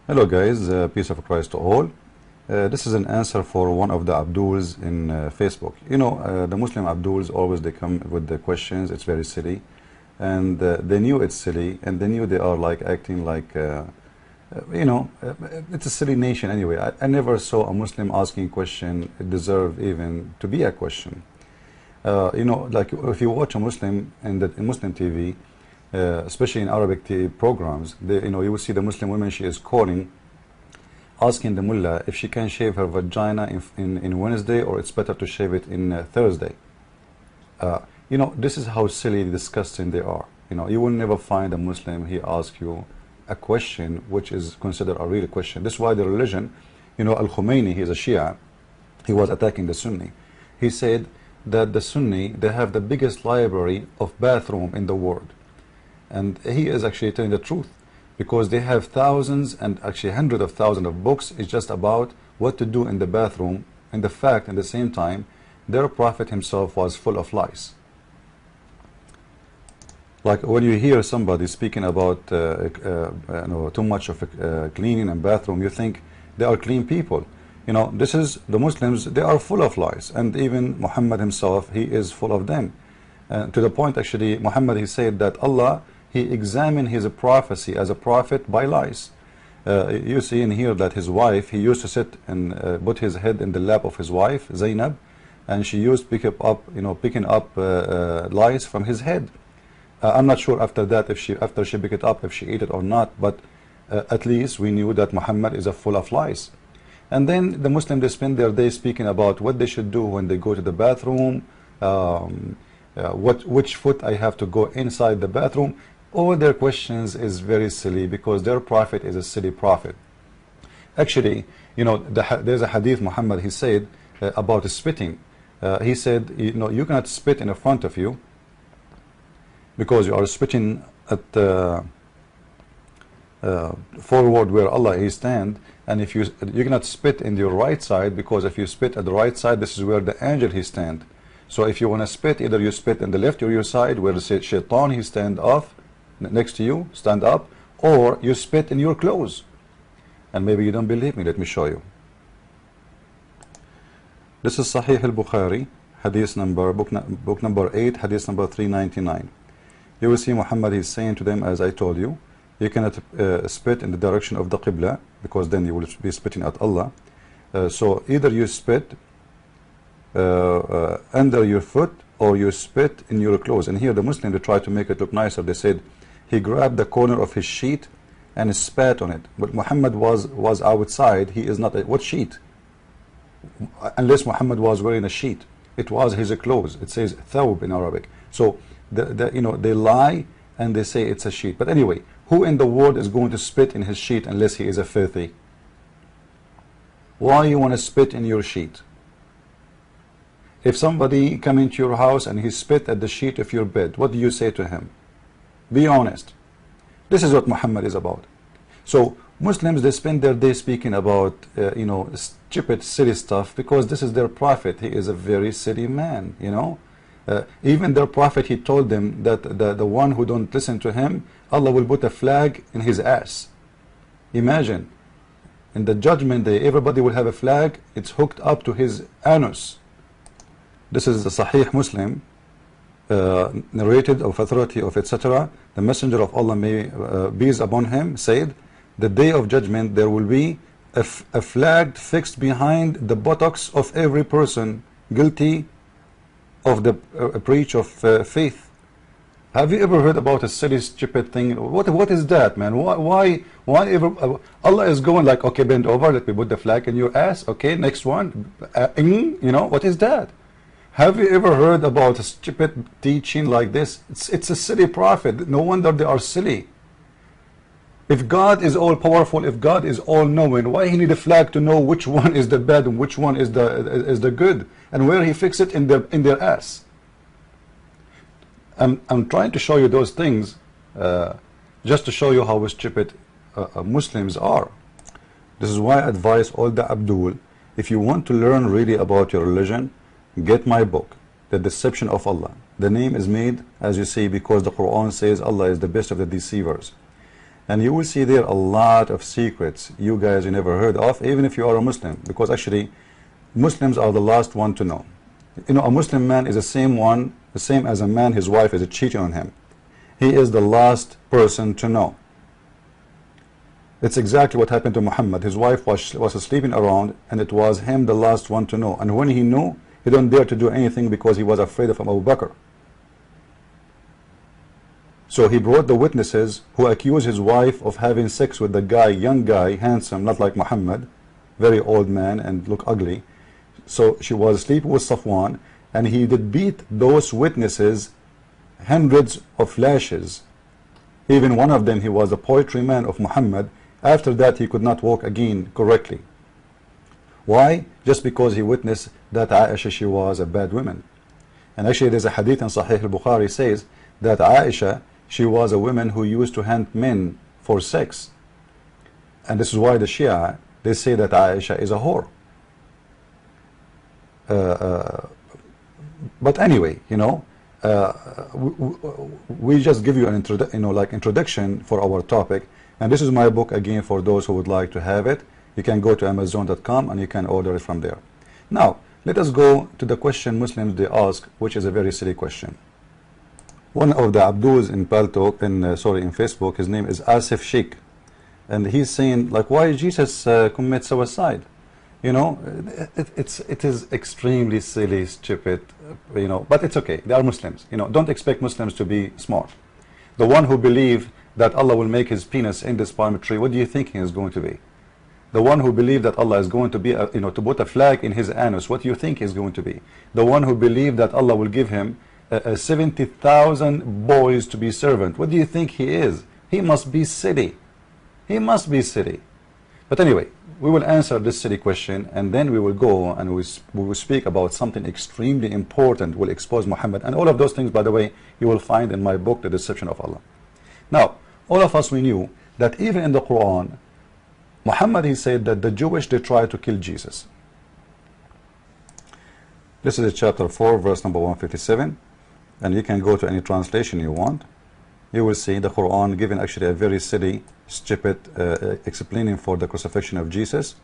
Hello guys, peace of Christ to all. This is an answer for one of the Abduls in Facebook. You know, the Muslim Abduls always they come with the questions. It's very silly, and they knew it's silly, and they knew they are like acting like, you know, it's a silly nation anyway. I never saw a Muslim asking a question it deserve even to be a question. You know, like if you watch a Muslim in Muslim TV. Especially in Arabic programs, you know, you will see the Muslim woman, she is calling, asking the mullah if she can shave her vagina in Wednesday, or it's better to shave it in Thursday. You know, this is how silly, disgusting they are. You know, you will never find a Muslim, he asks you a question which is considered a real question. This is why the religion, you know, Al-Husainy, he is a Shia, he was attacking the Sunni. He said that the Sunni, they have the biggest library of bathroom in the world. And he is actually telling the truth, because they have thousands and actually hundreds of thousands of books. It's just about what to do in the bathroom, and the fact at the same time their prophet himself was full of lies. Like when you hear somebody speaking about you know, too much of cleaning and bathroom, you think they are clean people. You know, this is the Muslims, they are full of lies, and even Muhammad himself, he is full of them. To the point actually, Muhammad, he said that Allah, he examined his prophecy as a prophet by lies. You see in here that his wife, he used to sit and put his head in the lap of his wife Zainab, and she used to picking up lies from his head. I'm not sure after that if after she picked it up if she ate it or not, but at least we knew that Muhammad is full of lies. And then the Muslims, they spend their day speaking about what they should do when they go to the bathroom, which foot I have to go inside the bathroom. All their questions is very silly, because their prophet is a silly prophet. Actually, you know, there's a hadith Muhammad, he said about spitting. He said, you know, you cannot spit in front of you, because you are spitting at forward where Allah he stand, and if you cannot spit in your right side, because if you spit at the right side, this is where the angel he stand. So if you want to spit, either you spit in the left or your side where the shaitan he stand off next to you, stand up, or you spit in your clothes. And maybe you don't believe me, let me show you. This is Sahih al-Bukhari, hadith number, book number 8, hadith number 399. You will see Muhammad is saying to them, as I told you, you cannot spit in the direction of the Qibla, because then you will be spitting at Allah. So either you spit under your foot, or you spit in your clothes. And here the Muslim, they try to make it look nicer. They said he grabbed the corner of his sheet and spat on it. But Muhammad was outside. He is not what sheet? Unless Muhammad was wearing a sheet, it was his clothes. It says thawb in Arabic. So you know, they lie and they say it's a sheet. But anyway, who in the world is going to spit in his sheet unless he is a filthy? Why you want to spit in your sheet? If somebody come into your house and he spit at the sheet of your bed, what do you say to him? Be honest. This is what Muhammad is about. So Muslims, they spend their day speaking about you know, stupid, silly stuff, because this is their prophet. He is a very silly man, you know. Even their prophet, he told them that the one who don't listen to him, Allah will put a flag in his ass. Imagine, in the judgment day, everybody will have a flag. It's hooked up to his anus. This is the Sahih Muslim, narrated of authority of etc. The Messenger of Allah, may peace upon him, said, the day of judgment there will be a flag fixed behind the buttocks of every person guilty of the breach of faith. Have you ever heard about a silly, stupid thing? What is that, man? Why ever? Allah is going like, okay, bend over, let me put the flag in your ass. Okay, next one. You know, what is that? Have you ever heard about a stupid teaching like this? It's a silly prophet. No wonder they are silly. If God is all powerful, if God is all knowing, why he need a flag to know which one is the bad and which one is the good, and where he fix it in their ass? I'm trying to show you those things just to show you how stupid Muslims are. This is why I advise all the Abdul, if you want to learn really about your religion, get my book, The Deception of Allah. The name is made, as you see, because the Quran says Allah is the best of the deceivers. And you will see there a lot of secrets you guys you never heard of, even if you are a Muslim, because actually Muslims are the last one to know. You know, a Muslim man is the same as a man his wife is cheating on him. He is the last person to know. It's exactly what happened to Muhammad. His wife was sleeping around, and it was him the last one to know. And when he knew, he don't dare to do anything because he was afraid of Abu Bakr. So he brought the witnesses who accused his wife of having sex with the guy, young guy, handsome, not like Muhammad, very old man and look ugly. So she was sleeping with Safwan, and he did beat those witnesses hundreds of lashes. Even one of them, he was a poetry man of Muhammad. After that, he could not walk again correctly. Why? Just because he witnessed that Aisha, she was a bad woman. And actually there's a hadith in Sahih al-Bukhari says that Aisha, she was a woman who used to hunt men for sex. And this is why the Shia, they say that Aisha is a whore. But anyway, you know, we just give you an introduction for our topic. And this is my book again for those who would like to have it. You can go to Amazon.com and you can order it from there. Now, let us go to the question Muslims they ask, which is a very silly question. One of the Abduls in Paltalk, in Facebook, his name is Asif Sheikh, and he's saying, like, why Jesus commit suicide? You know, it is extremely silly, stupid, you know, but it's okay. They are Muslims. You know, don't expect Muslims to be smart. The one who believes that Allah will make his penis in this palm tree, what do you think he is going to be? The one who believes that Allah is going to be, to put a flag in his anus, what do you think he is going to be? The one who believes that Allah will give him 70,000 boys to be servant, what do you think he is? He must be silly. He must be silly. But anyway, we will answer this silly question, and then we will go and we will speak about something extremely important, will expose Muhammad. And all of those things, by the way, you will find in my book, The Deception of Allah. Now, all of us, we knew that even in the Quran, Muhammad, he said that the Jewish, they tried to kill Jesus. This is chapter 4, verse number 157. And you can go to any translation you want. You will see the Quran giving actually a very silly, stupid explaining for the crucifixion of Jesus.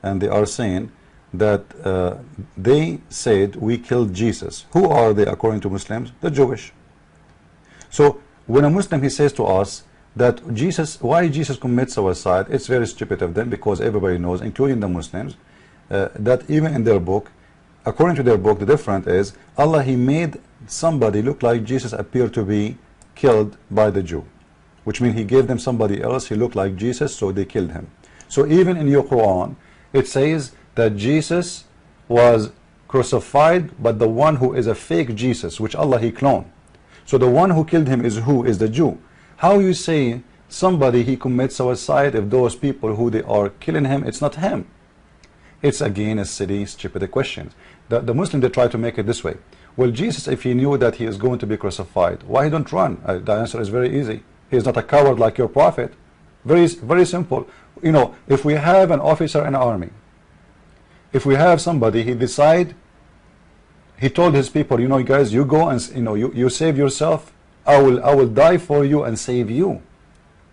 And they are saying that they said, we killed Jesus. Who are they according to Muslims? The Jewish. So when a Muslim, he says to us that Jesus, why Jesus commits suicide, it's very stupid of them, because everybody knows, including the Muslims, that even in their book, according to their book, the difference is Allah, he made somebody look like Jesus appear to be killed by the Jew, which means he gave them somebody else, he looked like Jesus, so they killed him. So even in your Quran, it says that Jesus was crucified, but the one who is a fake Jesus, which Allah, he cloned. So the one who killed him is who? Is the Jew. How you say somebody he commits suicide if those people who they are killing him, it's not him? It's again a silly, stupid question. The Muslim, they try to make it this way. Well, Jesus, if he knew that he is going to be crucified, why he don't run? The answer is very easy. He is not a coward like your prophet. Very, very simple. You know, if we have an officer in the army, if we have somebody, he decide, he told his people, you know, guys, you go and you save yourself. I will die for you and save you,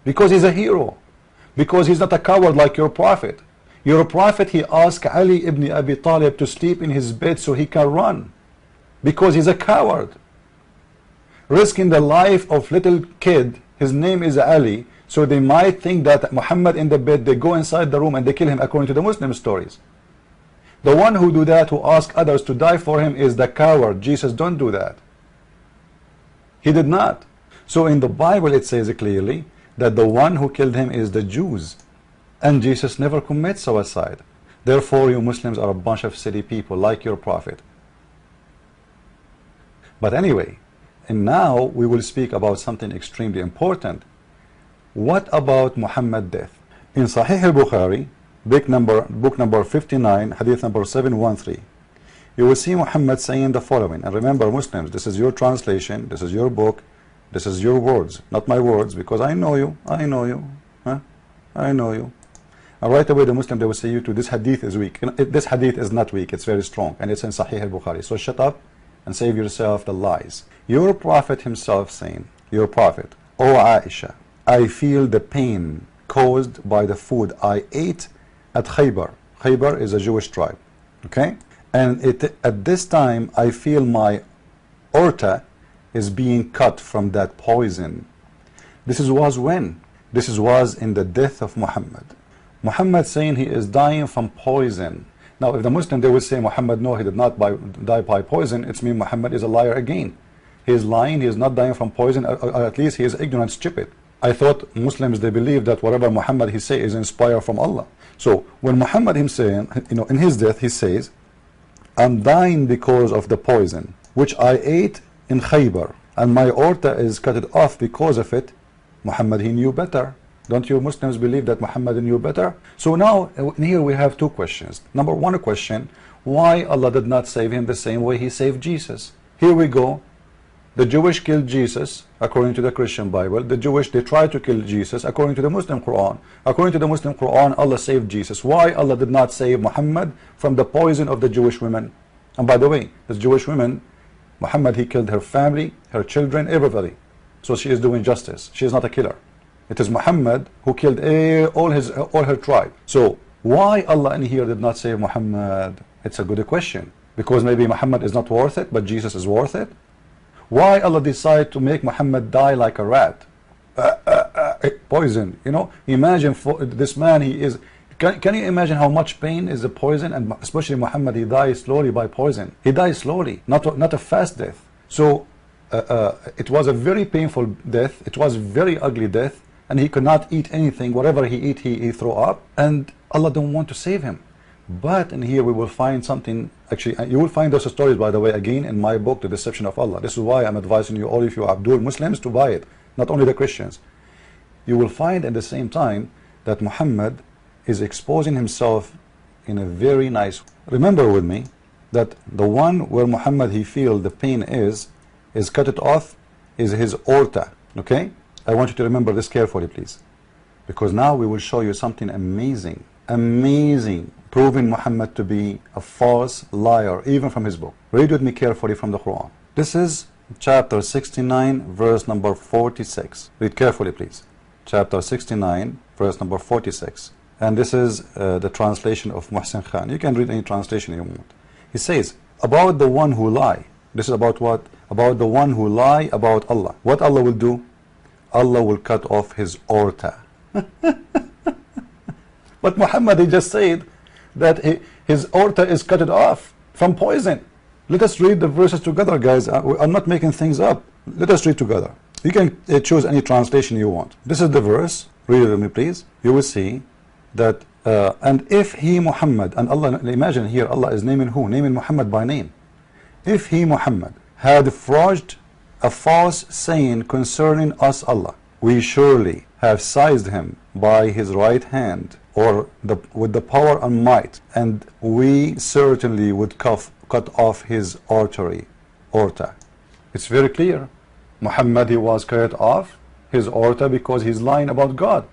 because he's a hero, because he's not a coward like your prophet. Your prophet, he asked Ali ibn Abi Talib to sleep in his bed so he can run, because he's a coward, risking the life of little kid. His name is Ali, so they might think that Muhammad in the bed, they go inside the room and they kill him according to the Muslim stories. The one who do that, who ask others to die for him, is the coward. Jesus don't do that. He did not. So in the Bible it says clearly that the one who killed him is the Jews, and Jesus never commits suicide. Therefore you Muslims are a bunch of silly people like your prophet. But anyway, and now we will speak about something extremely important. What about Muhammad's death? In Sahih al-Bukhari, book number 59, hadith number 713, you will see Muhammad saying the following. And remember, Muslims, this is your translation, this is your book, this is your words, not my words, because I know you, I know you, I know you. And right away the Muslim, they will say you to this hadith is weak. This hadith is not weak, it's very strong, and it's in Sahih al-Bukhari. So shut up and save yourself the lies. Your prophet himself saying, your prophet, O Aisha, I feel the pain caused by the food I ate at Khaybar. Khaybar is a Jewish tribe, okay? And at this time I feel my aorta is being cut from that poison. This was when? This was in the death of Muhammad. Muhammad saying he is dying from poison. Now if the Muslim, they would say Muhammad, no, he did not die by poison, it's mean Muhammad is a liar again. He is lying, he is not dying from poison, or at least he is ignorant, stupid. I thought Muslims, they believe that whatever Muhammad he say is inspired from Allah. So when Muhammad himself, in his death, he says, I'm dying because of the poison which I ate in Khaybar, and my aorta is cut off because of it. Muhammad, he knew better. Don't you Muslims believe that Muhammad knew better? So now here we have two questions. Number one question, why Allah did not save him the same way he saved Jesus? Here we go. The Jewish killed Jesus according to the Christian Bible. The Jewish, they tried to kill Jesus according to the Muslim Quran. According to the Muslim Quran, Allah saved Jesus. Why Allah did not save Muhammad from the poison of the Jewish women? And by the way, the Jewish women, Muhammad, he killed her family, her children, everybody. So she is doing justice. She is not a killer. It is Muhammad who killed all her tribe. So why Allah in here did not save Muhammad? It's a good question. Because maybe Muhammad is not worth it, but Jesus is worth it. Why Allah decided to make Muhammad die like a rat? Poison, imagine for this man, he is, can you imagine how much pain is the poison? And especially Muhammad, he dies slowly by poison. He dies slowly, not a fast death. So it was a very painful death. It was a very ugly death, and he could not eat anything. Whatever he eat, he threw up, and Allah don't want to save him. But in here we will find something. Actually, you will find those stories, by the way, again in my book, The Deception of Allah. This is why I'm advising you, all of you Abdul Muslims, to buy it, not only the Christians. You will find at the same time that Muhammad is exposing himself in a very nice way. Remember with me that the one where Muhammad he feel the pain is cut it off, is his aorta. Okay, I want you to remember this carefully, please, because now we will show you something amazing, proving Muhammad to be a false liar, even from his book. Read with me carefully from the Quran. This is chapter 69, verse number 46. Read carefully, please. Chapter 69, verse number 46. And this is the translation of Muhsin Khan. You can read any translation you want. He says, about the one who lie. This is about what? About the one who lie about Allah. What Allah will do? Allah will cut off his aorta. But Muhammad, he just said that his aorta is cut off from poison. Let us read the verses together, guys. I'm not making things up. Let us read together. You can choose any translation you want. This is the verse. Read it with me, please. You will see that and if he Muhammad, and Allah, imagine here Allah is naming who? Naming Muhammad by name. If he Muhammad had forged a false saying concerning us Allah, we surely have seized him by his right hand, or with the power and might, and we certainly would cut off his artery, aorta. It's very clear. Muhammad, he was cut off his aorta because he's lying about God.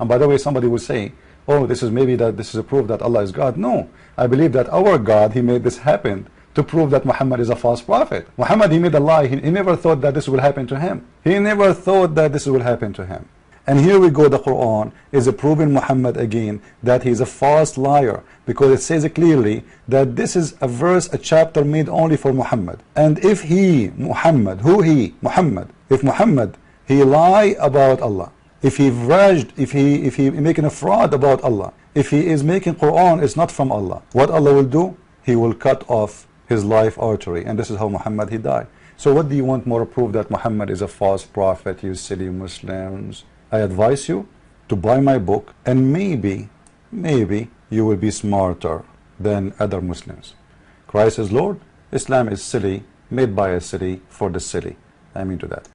And by the way, somebody will say, oh, this is a proof that Allah is God. No, I believe that our God, he made this happen to prove that Muhammad is a false prophet. Muhammad, he made a lie. He never thought that this will happen to him. He never thought that this will happen to him. And here we go, the Quran is proving Muhammad again that he's a false liar, because it says clearly that this is a verse, a chapter made only for Muhammad. And if he, Muhammad, Muhammad, if Muhammad, he lie about Allah, if he verged, if he making a fraud about Allah, if he is making Quran, it's not from Allah, what Allah will do? He will cut off his life artery, and this is how Muhammad he died. So what do you want more proof that Muhammad is a false prophet, you silly Muslims? I advise you to buy my book, and maybe you will be smarter than other Muslims. Christ is Lord, Islam is silly, made by a silly, for the silly. I mean to that.